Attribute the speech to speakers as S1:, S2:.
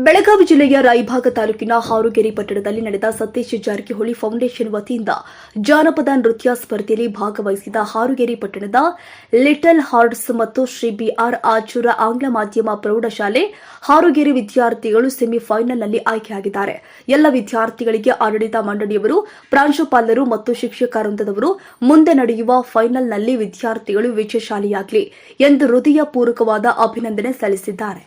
S1: ಬೆಳಗಾವಿ ಜಿಲ್ಲೆಯ ರಾಯಭಾಗ ತಾಲೂಕಿನ ಹಾರುಗೇರಿ ಪಟ್ಟಣದಲ್ಲಿ ನಡೆದ ಸತೀಶ್ ಜಾರಕಿಹೊಳಿ ಫೌಂಡೇಶನ್ ವತಿಯಿಂದ ಜಾನಪದ ನೃತ್ಯ ಸ್ಪರ್ಧೆಯಲ್ಲಿ ಭಾಗವಹಿಸಿದ ಹಾರುಗೇರಿ ಪಟ್ಟಣದ ಲಿಟಲ್ ಹಾರ್ಟ್ಸ್ ಮತ್ತು ಶ್ರೀ ಬಿಆರ್ ಆಚೂರ ಆಂಗ್ಲ ಮಾಧ್ಯಮ ಪ್ರೌಢಶಾಲೆ ಹಾರುಗೇರಿ ವಿದ್ಯಾರ್ಥಿಗಳು ಸೆಮಿಫೈನಲ್ನಲ್ಲಿ ಆಯ್ಕೆಯಾಗಿದ್ದಾರೆ. ಎಲ್ಲ ವಿದ್ಯಾರ್ಥಿಗಳಿಗೆ ಆಡಳಿತ ಮಂಡಳಿಯವರು, ಪ್ರಾಂಶುಪಾಲರು ಮತ್ತು ಶಿಕ್ಷಕ ವೃಂದದವರು ಮುಂದೆ ನಡೆಯುವ ಫೈನಲ್ನಲ್ಲಿ ವಿದ್ಯಾರ್ಥಿಗಳು ವಿಜಯಶಾಲಿಯಾಗಲಿ ಎಂದು ಹೃದಯಪೂರ್ವಕವಾದ ಅಭಿನಂದನೆ ಸಲ್ಲಿಸಿದ್ದಾರೆ.